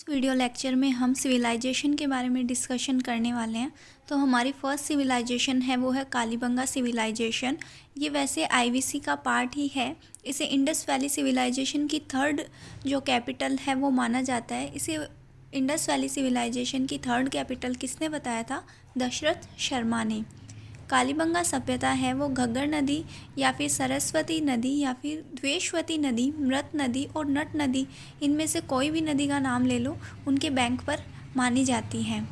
Video lecture में हम civilisation के बारे में डिस्कशन करने वाले हैं। तो हमारी फर्स्ट सिविलाइजेशन है वो है कालीबंगा सिविलाइजेशन। ये वैसे आईवीसी का पार्ट ही है। इसे इंडस वैली सिविलाइजेशन की थर्ड जो कैपिटल है वो माना जाता है। इसे इंडस वैली सिविलाइजेशन की थर्ड कैपिटल किसने बताया था? दशरथ शर्मा ने। कालीबंगा सभ्यता है वो घग्गर नदी या फिर सरस्वती नदी या फिर द्वेषवती नदी, मृत नदी और नट नदी, इनमें से कोई भी नदी का नाम ले लो, उनके बैंक पर मानी जाती है।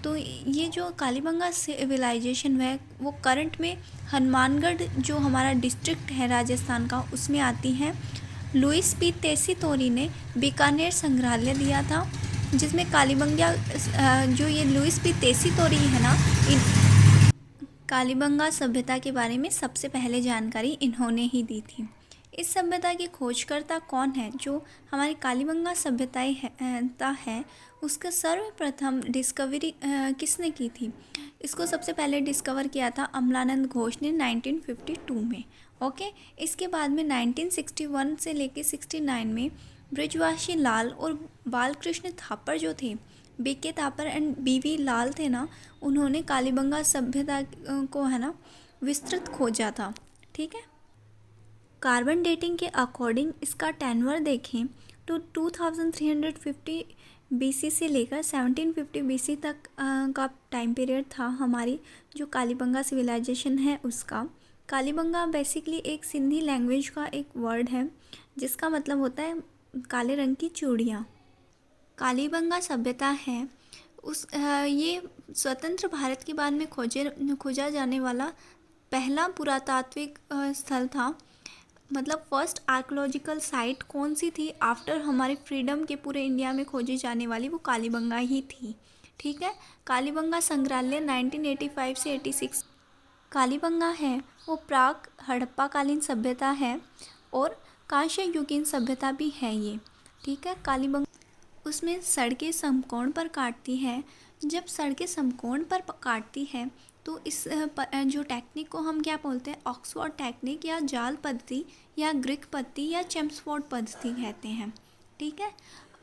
तो ये जो कालीबंगा सिविलाइजेशन है वो करंट में हनुमानगढ़ जो हमारा डिस्ट्रिक्ट है राजस्थान का, उसमें आती है। लुईस पी तेसीतोरी ने बीकानेर संग्रहालय दिया था, जिसमें कालीबंगा जो ये लुईस पी तेसीतोरी है ना, कालीबंगा सभ्यता के बारे में सबसे पहले जानकारी इन्होंने ही दी थी। इस सभ्यता के खोजकर्ता कौन है? जो हमारी कालीबंगा सभ्यता है उसका सर्वप्रथम डिस्कवरी किसने की थी? इसको सबसे पहले डिस्कवर किया था अमलानंद घोष ने 1952 में। ओके, इसके बाद में 1961 से लेके 69 में ब्रिजवासी लाल और बालकृष्ण थापर जो थे, बीके थापर एंड बीवी लाल थे ना, उन्होंने कालीबंगा सभ्यता को है ना विस्तृत खोजा था। ठीक है, कार्बन डेटिंग के अकॉर्डिंग इसका टेन्वर देखें तो 2350 बीसी से लेकर 1750 बीसी तक का टाइम पीरियड था हमारी जो कालीबंगा सिविलाइजेशन है उसका। कालीबंगा बेसिकली एक सिंधी लैंग्वेज का एक वर्ड है जिसका मतलब होता है काले रंग की चूड़ियाँ। कालीबंगा सभ्यता है ये स्वतंत्र भारत के बाद में खोजा जाने वाला पहला पुरातात्विक स्थल था। मतलब फर्स्ट आर्कोलॉजिकल साइट कौन सी थी आफ्टर हमारे फ्रीडम के पूरे इंडिया में खोजी जाने वाली, वो कालीबंगा ही थी। ठीक है, कालीबंगा संग्रहालय 1985 से 86। कालीबंगा है वो प्राक हड़प्पाकालीन सभ्यता है और कांस्य युगीन सभ्यता भी है ये। ठीक है, कालीबंगा उसमें सड़कें समकोण पर काटती है। जब सड़कें समकोण पर काटती है तो इस जो टेक्निक को हम क्या बोलते हैं? ऑक्सफोर्ड टेक्निक या जाल पद्धति या ग्रीक पद्धति या चेम्सफोर्ड पद्धति कहते हैं। ठीक है,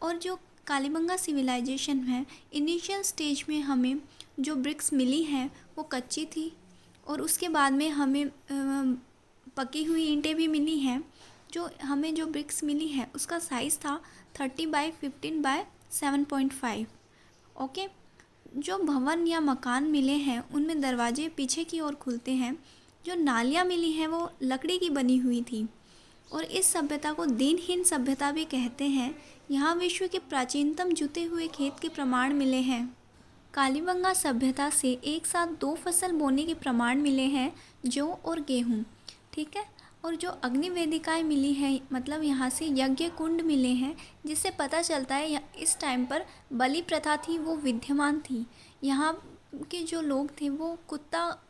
और जो कालीबंगा सिविलाइजेशन है इनिशियल स्टेज में हमें जो ब्रिक्स मिली हैं वो कच्ची थी और उसके बाद में हमें पकी हुई ईंटें भी मिली हैं। जो हमें जो ब्रिक्स मिली है उसका साइज़ था 30x15x7.5। ओके, जो भवन या मकान मिले हैं उनमें दरवाजे पीछे की ओर खुलते हैं। जो नालियाँ मिली हैं वो लकड़ी की बनी हुई थी और इस सभ्यता को दिनहीन सभ्यता भी कहते हैं। यहाँ विश्व के प्राचीनतम जुते हुए खेत के प्रमाण मिले हैं। कालीबंगा सभ्यता से एक साथ 2 फसल बोने के प्रमाण मिले हैं, जौ और गेहूँ। ठीक है, और जो अग्नि वेदिकाएँ मिली हैं, मतलब यहाँ से यज्ञ कुंड मिले हैं, जिससे पता चलता है इस टाइम पर बलि प्रथा थी वो विद्यमान थी। यहाँ के जो लोग थे वो कुत्ता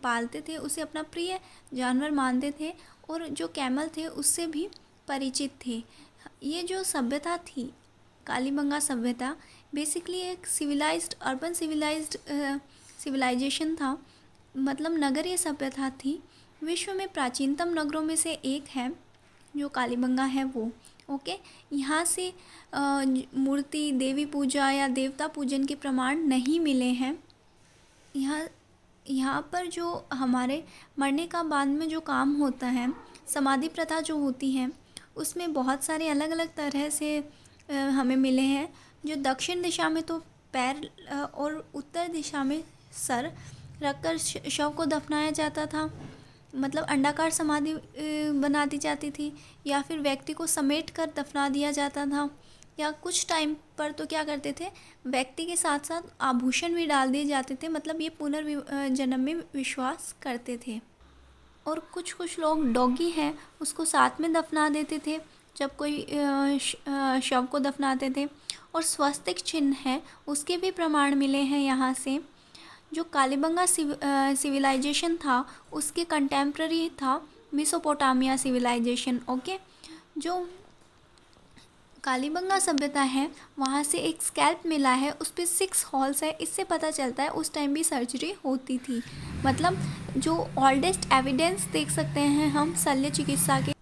पालते थे, उसे अपना प्रिय जानवर मानते थे और जो कैमल थे उससे भी परिचित थे। ये जो सभ्यता थी कालीबंगा सभ्यता बेसिकली एक सिविलाइज्ड अर्बन सिविलाइजेशन था, मतलब नगरीय सभ्यता थी। विश्व में प्राचीनतम नगरों में से एक है जो कालीबंगा है वो। ओके, यहाँ से मूर्ति देवी पूजा या देवता पूजन के प्रमाण नहीं मिले हैं। यहाँ पर जो हमारे मरने का बाद में जो काम होता है, समाधि प्रथा जो होती है, उसमें बहुत सारे अलग अलग तरह से हमें मिले हैं। जो दक्षिण दिशा में तो पैर और उत्तर दिशा में सर रखकर शव को दफनाया जाता था, मतलब अंडाकार समाधि बना दी जाती थी, या फिर व्यक्ति को समेट कर दफना दिया जाता था, या कुछ टाइम पर तो क्या करते थे व्यक्ति के साथ साथ आभूषण भी डाल दिए जाते थे, मतलब ये पुनर्जन्म में विश्वास करते थे। और कुछ लोग डॉगी है उसको साथ में दफना देते थे जब कोई शव को दफनाते थे। और स्वस्तिक चिन्ह है उसके भी प्रमाण मिले हैं यहाँ से। जो कालीबंगा सिविलाइजेशन था उसके कंटेम्प्ररी था मेसोपोटामिया सिविलाइजेशन। ओके, जो कालीबंगा सभ्यता है वहाँ से एक स्कैल्प मिला है, उस पर 6 हॉल्स है। इससे पता चलता है उस टाइम भी सर्जरी होती थी। मतलब जो ओल्डेस्ट एविडेंस देख सकते हैं हम शल्य चिकित्सा के।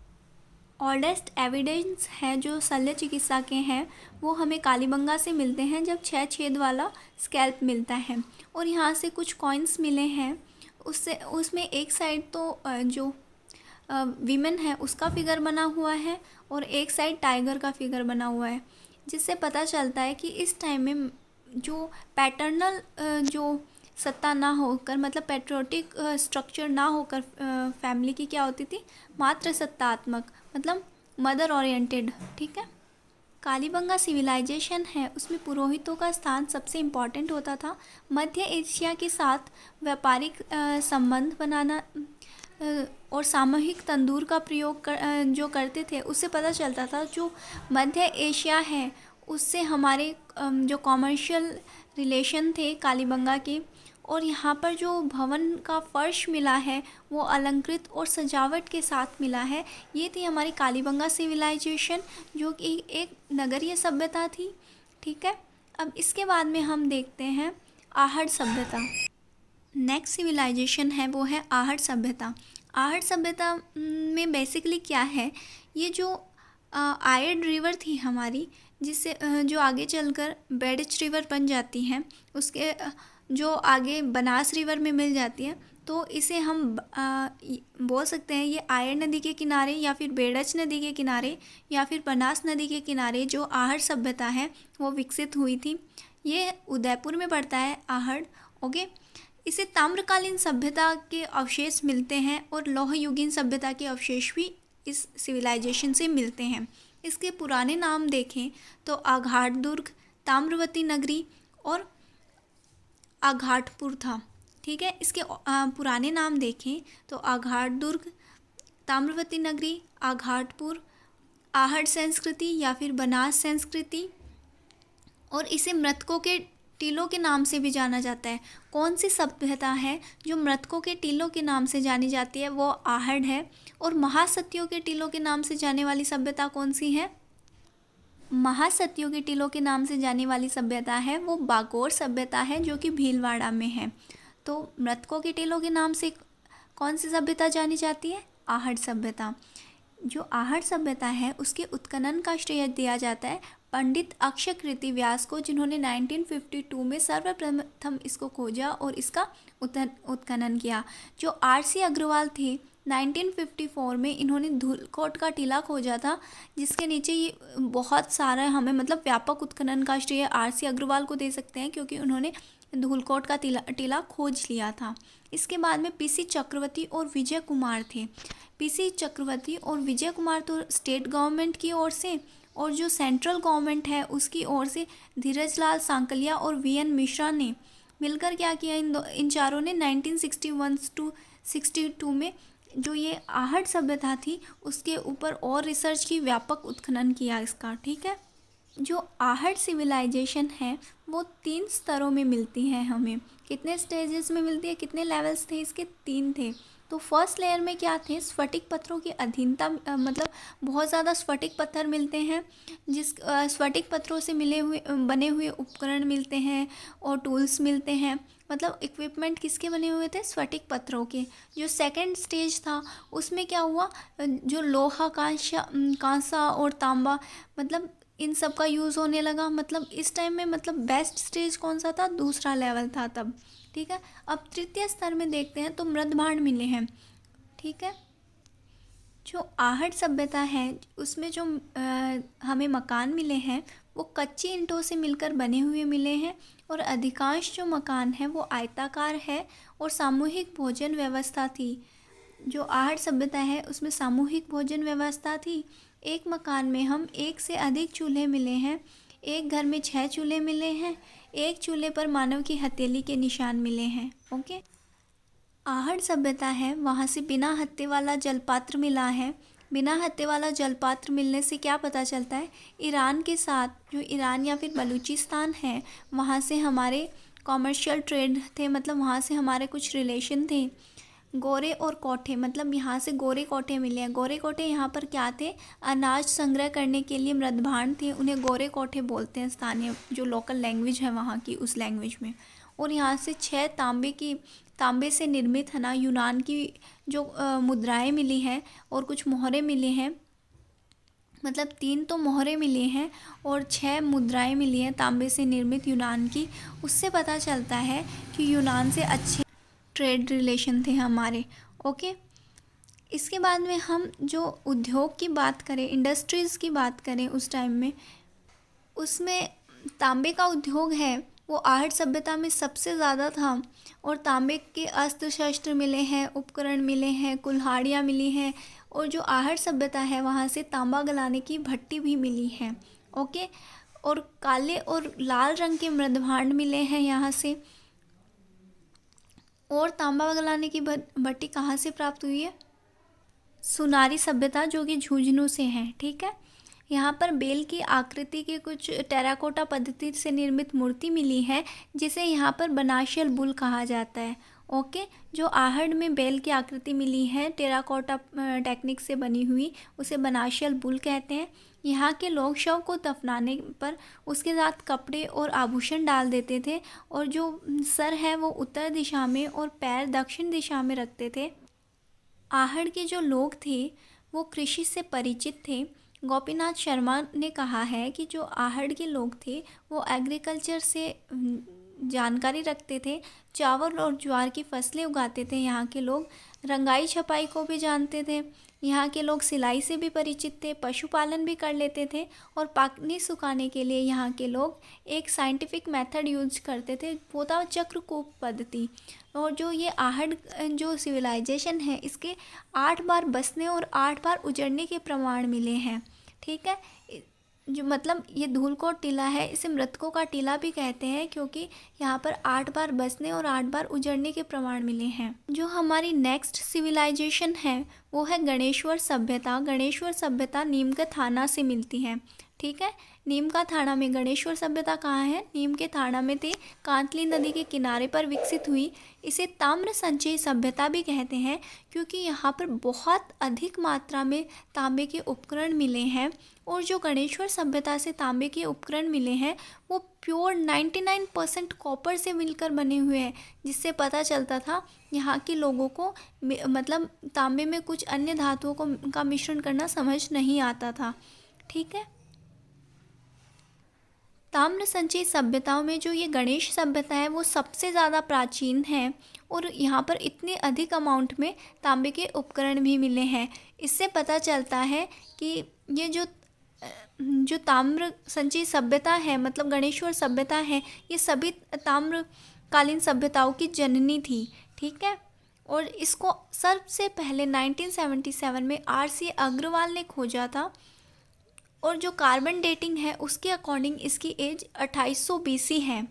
ओल्डेस्ट एविडेंस है जो शल्य चिकित्सा के हैं वो हमें कालीबंगा से मिलते हैं, जब 6 छेद वाला स्कैल्प मिलता है। और यहाँ से कुछ कॉइन्स मिले हैं, उससे उसमें एक साइड तो जो वीमेन है उसका फिगर बना हुआ है और एक साइड टाइगर का फिगर बना हुआ है, जिससे पता चलता है कि इस टाइम में जो पैटर्नल जो सत्ता ना होकर, मतलब पैट्रियोटिक स्ट्रक्चर ना होकर फैमिली की क्या होती थी, मात्र सत्तात्मक, मतलब मदर ओरिएंटेड। ठीक है। कालीबंगा सिविलाइजेशन है उसमें पुरोहितों का स्थान सबसे इम्पॉर्टेंट होता था। मध्य एशिया के साथ व्यापारिक संबंध बनाना और सामूहिक तंदूर का प्रयोग जो करते थे, उससे पता चलता था जो मध्य एशिया है उससे हमारे जो कॉमर्शियल रिलेशन थे कालीबंगा के। और यहाँ पर जो भवन का फर्श मिला है वो अलंकृत और सजावट के साथ मिला है। ये थी हमारी कालीबंगा सिविलाइजेशन, जो कि एक नगरीय सभ्यता थी। ठीक है। अब इसके बाद में हम देखते हैं आहड़ सभ्यता। नेक्स्ट सिविलाइजेशन है वो है आहड़ सभ्यता। आहड़ सभ्यता में बेसिकली क्या है, ये जो आयड रिवर थी हमारी, जिससे जो आगे चलकर बेडिच रिवर बन जाती है, उसके जो आगे बनास रिवर में मिल जाती है, तो इसे हम बोल सकते हैं ये आयड नदी के किनारे या फिर बेडच नदी के किनारे या फिर बनास नदी के किनारे जो आहड़ सभ्यता है वो विकसित हुई थी। ये उदयपुर में पड़ता है आहड़। ओके। इसे ताम्रकालीन सभ्यता के अवशेष मिलते हैं और लौहयुगीन सभ्यता के अवशेष भी इस सिविलाइजेशन से मिलते हैं। इसके पुराने नाम देखें तो आघाट दुर्ग, ताम्रवती नगरी और आघाटपुर था। ठीक है। इसके पुराने नाम देखें तो आघाट दुर्ग, ताम्रवती नगरी, आघाटपुर, आहड़ संस्कृति या फिर बनास संस्कृति। और इसे मृतकों के टीलों के नाम से भी जाना जाता है। कौन सी सभ्यता है जो मृतकों के टीलों के नाम से जानी जाती है, वो आहड़ है। और महासतियों के टीलों के नाम से जाने वाली सभ्यता कौन सी है? महासतियों के टीलों के नाम से जाने वाली सभ्यता है वो बागोर सभ्यता है, जो कि भीलवाड़ा में है। तो मृतकों के टीलों के नाम से कौन सी सभ्यता जानी जाती है? आहड़ सभ्यता। जो आहड़ सभ्यता है उसके उत्खनन का श्रेय दिया जाता है पंडित अक्षकृति व्यास को, जिन्होंने 1952 में सर्वप्रथम इसको खोजा और इसका उत्खनन किया। जो आर.सी. अग्रवाल थे, 1954 में इन्होंने धूलकोट का टीला खोजा था, जिसके नीचे ये बहुत सारा हमें मतलब व्यापक उत्खनन का श्रेय आर.सी. अग्रवाल को दे सकते हैं, क्योंकि उन्होंने धूलकोट का टीला खोज लिया था। इसके बाद में पी.सी. चक्रवर्ती और विजय कुमार थे। पी.सी. चक्रवर्ती और विजय कुमार तो स्टेट गवर्नमेंट की ओर से, और जो सेंट्रल गवर्नमेंट है उसकी ओर से धीरजलाल सांकलिया और वी.एन. मिश्रा ने मिलकर क्या किया, इन चारों ने 1961 टू 62 में जो ये आहड़ सभ्यता थी उसके ऊपर और रिसर्च की, व्यापक उत्खनन किया इसका। ठीक है। जो आहड़ सिविलाइजेशन है वो 3 स्तरों में मिलती है हमें। कितने स्टेजेस में मिलती है, कितने लेवल्स थे इसके? 3 थे। तो फर्स्ट लेयर में क्या थे? स्फटिक पत्थरों की अधीनता, मतलब बहुत ज़्यादा स्फटिक पत्थर मिलते हैं, जिस स्फटिक पत्थरों से बने हुए उपकरण मिलते हैं और टूल्स मिलते हैं। मतलब इक्विपमेंट किसके बने हुए थे? स्फटिक पत्थरों के। जो सेकंड स्टेज था उसमें क्या हुआ, जो लोहा, कांसा और तांबा, मतलब इन सब का यूज़ होने लगा। मतलब इस टाइम में मतलब बेस्ट स्टेज कौन सा था? दूसरा लेवल था तब। ठीक है। अब तृतीय स्तर में देखते हैं तो मृद भांड मिले हैं। ठीक है। जो आहड़ सभ्यता है उसमें जो हमें मकान मिले हैं वो कच्ची ईंटों से मिलकर बने हुए मिले हैं, और अधिकांश जो मकान है वो आयताकार है और सामूहिक भोजन व्यवस्था थी। जो आहड़ सभ्यता है उसमें सामूहिक भोजन व्यवस्था थी। एक मकान में हम 1 से अधिक चूल्हे मिले हैं। एक घर में 6 चूल्हे मिले हैं। एक चूल्हे पर मानव की हथेली के निशान मिले हैं। ओके। आहड़ सभ्यता है वहाँ से बिना हत्थे वाला जलपात्र मिला है। बिना हत्थे वाला जलपात्र मिलने से क्या पता चलता है? ईरान के साथ, जो ईरान या फिर बलूचिस्तान है, वहाँ से हमारे कॉमर्शियल ट्रेड थे, मतलब वहाँ से हमारे कुछ रिलेशन थे। गोरे और कोठे, मतलब यहाँ से गोरे कोठे मिले हैं। गोरे कोठे यहाँ पर क्या थे? अनाज संग्रह करने के लिए मृद भांड थे, उन्हें गोरे कोठे बोलते हैं, स्थानीय जो लोकल लैंग्वेज है वहाँ की, उस लैंग्वेज में। और यहाँ से 6 तांबे से निर्मित है ना यूनान की जो मुद्राएं मिली हैं और कुछ मोहरें मिली हैं। मतलब 3 तो मोहरे मिले हैं और 6 मुद्राएं मिली हैं तांबे से निर्मित यूनान की। उससे पता चलता है कि यूनान से अच्छे ट्रेड रिलेशन थे हमारे। ओके, इसके बाद में हम जो उद्योग की बात करें, इंडस्ट्रीज़ की बात करें उस टाइम में, उसमें तांबे का उद्योग है वो आहट सभ्यता में सबसे ज़्यादा था। और तांबे के अस्त्र शस्त्र मिले हैं, उपकरण मिले हैं, कुल्हाड़ियाँ मिली हैं। और जो आहट सभ्यता है वहाँ से तांबा गलाने की भट्टी भी मिली है। ओके, और काले और लाल रंग के मृदभांड मिले हैं यहाँ से। और तांबा गलाने की भट्टी कहाँ से प्राप्त हुई है? सुनारी सभ्यता, जो कि झुंझुनू से है। ठीक है, यहाँ पर बेल की आकृति के कुछ टेराकोटा पद्धति से निर्मित मूर्ति मिली है जिसे यहाँ पर बनाशियल बुल कहा जाता है। ओके, जो आहड़ में बेल की आकृति मिली है टेराकोटा टेक्निक से बनी हुई, उसे बनाशियल बुल कहते हैं। यहाँ के लोग शव को दफनाने पर उसके साथ कपड़े और आभूषण डाल देते थे और जो सर है वो उत्तर दिशा में और पैर दक्षिण दिशा में रखते थे। आहड़ के जो लोग थे वो कृषि से परिचित थे। गोपीनाथ शर्मा ने कहा है कि जो आहड़ के लोग थे वो एग्रीकल्चर से जानकारी रखते थे, चावल और ज्वार की फसलें उगाते थे। यहाँ के लोग रंगाई छपाई को भी जानते थे। यहाँ के लोग सिलाई से भी परिचित थे, पशुपालन भी कर लेते थे। और पानी सुखाने के लिए यहाँ के लोग एक साइंटिफिक मेथड यूज करते थे, वो था चक्रकूप पद्धति। और जो ये आहड़ जो सिविलाइजेशन है इसके 8 बार बसने और 8 बार उजड़ने के प्रमाण मिले हैं। ठीक है, जो मतलब ये धूलकोट टीला है इसे मृतकों का टीला भी कहते हैं क्योंकि यहाँ पर 8 बार बसने और 8 बार उजड़ने के प्रमाण मिले हैं। जो हमारी नेक्स्ट सिविलाइजेशन है वो है गणेश्वर सभ्यता। गणेश्वर सभ्यता नीम का थाना से मिलती है। ठीक है, नीम का थाना में गणेश्वर सभ्यता कहाँ है? नीम के थाना में थी, कांतली नदी के किनारे पर विकसित हुई। इसे ताम्र संचयी सभ्यता भी कहते हैं क्योंकि यहाँ पर बहुत अधिक मात्रा में तांबे के उपकरण मिले हैं। और जो गणेश्वर सभ्यता से तांबे के उपकरण मिले हैं वो प्योर 99% कॉपर से मिलकर बने हुए हैं, जिससे पता चलता था यहाँ के लोगों को मतलब तांबे में कुछ अन्य धातुओं का मिश्रण करना समझ नहीं आता था। ठीक है, ताम्र संचयी सभ्यताओं में जो ये गणेश सभ्यता है वो सबसे ज़्यादा प्राचीन है और यहाँ पर इतने अधिक अमाउंट में तांबे के उपकरण भी मिले हैं। इससे पता चलता है कि ये जो ताम्र संचयी सभ्यता है मतलब गणेश्वर सभ्यता है ये सभी ताम्रकालीन सभ्यताओं की जननी थी। ठीक है, और इसको सबसे पहले 1977 में RC अग्रवाल ने खोजा था। और जो कार्बन डेटिंग है उसके अकॉर्डिंग इसकी एज 2800 BC है।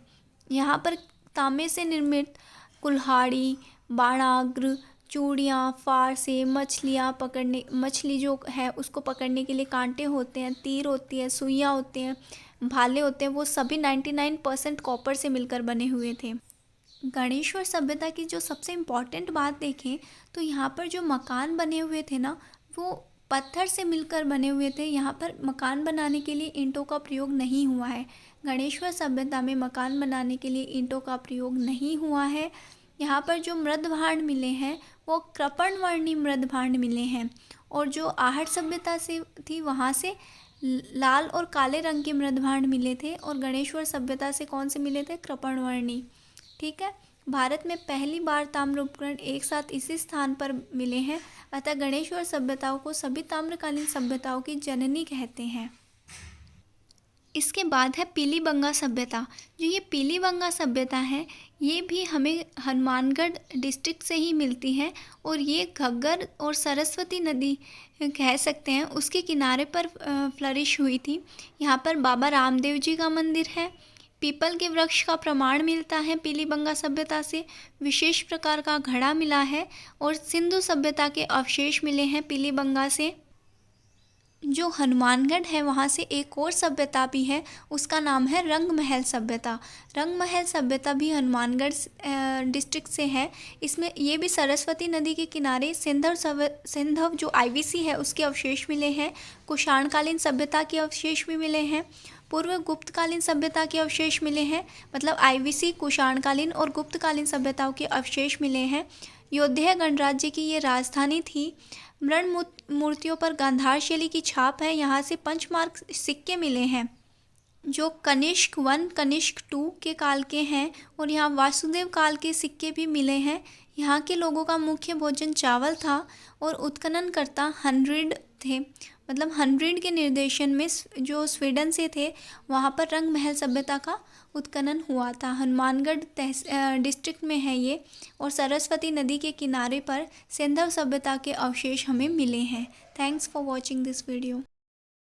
यहाँ पर तांबे से निर्मित कुल्हाड़ी, बाणाग्र, चूड़ियाँ, फारसे, मछली जो है उसको पकड़ने के लिए कांटे होते हैं, तीर होती है, सुइयाँ होती हैं, भाले होते हैं, वो सभी 99% कॉपर से मिलकर बने हुए थे। गणेश्वर सभ्यता की जो सबसे इम्पॉर्टेंट बात देखें तो यहाँ पर जो मकान बने हुए थे ना वो पत्थर से मिलकर बने हुए थे। यहाँ पर मकान बनाने के लिए ईंटों का प्रयोग नहीं हुआ है। गणेश्वर सभ्यता में मकान बनाने के लिए ईंटों का प्रयोग नहीं हुआ है। यहाँ पर जो मृदभांड मिले हैं वो कृपणवर्णी मृदभांड मिले हैं। और जो आहट सभ्यता से थी वहाँ से लाल और काले रंग के मृदभांड मिले थे और गणेश्वर सभ्यता से कौन से मिले थे? कृपणवर्णी। ठीक है, भारत में पहली बार ताम्र उपकरण एक साथ इसी स्थान पर मिले हैं, अतः गणेश्वर सभ्यताओं को सभी ताम्रकालीन सभ्यताओं की जननी कहते हैं। इसके बाद है पीलीबंगा सभ्यता। जो ये पीलीबंगा सभ्यता है ये भी हमें हनुमानगढ़ डिस्ट्रिक्ट से ही मिलती है और ये घग्गर और सरस्वती नदी कह सकते हैं उसके किनारे पर फ्लरिश हुई थी। यहाँ पर बाबा रामदेव जी का मंदिर है। पीपल के वृक्ष का प्रमाण मिलता है पीलीबंगा सभ्यता से। विशेष प्रकार का घड़ा मिला है और सिंधु सभ्यता के अवशेष मिले हैं पीलीबंगा से। जो हनुमानगढ़ है वहाँ से एक और सभ्यता भी है, उसका नाम है रंगमहल सभ्यता। रंगमहल सभ्यता भी हनुमानगढ़ डिस्ट्रिक्ट से है। इसमें ये भी सरस्वती नदी के किनारे सिंधव जो IVC है उसके अवशेष मिले हैं। कुषाणकालीन सभ्यता के अवशेष भी मिले हैं। पूर्व गुप्तकालीन सभ्यता के अवशेष मिले हैं। मतलब IVC, कुषाणकालीन और गुप्तकालीन सभ्यताओं के अवशेष मिले हैं। यौधेय गणराज्य की ये राजधानी थी। मृण मूर्तियों पर गांधार शैली की छाप है। यहाँ से पंचमार्क सिक्के मिले हैं जो कनिष्क 1 कनिष्क 2 के काल के हैं, और यहाँ वासुदेव काल के सिक्के भी मिले हैं। यहाँ के लोगों का मुख्य भोजन चावल था और उत्खननकर्ता हंड्रिड थे। मतलब हंड्रिड के निर्देशन में जो स्वीडन से थे वहाँ पर रंग महल सभ्यता का उत्खनन हुआ था। हनुमानगढ़ डिस्ट्रिक्ट में है ये, और सरस्वती नदी के किनारे पर सिंधव सभ्यता के अवशेष हमें मिले हैं। Thanks for watching this video.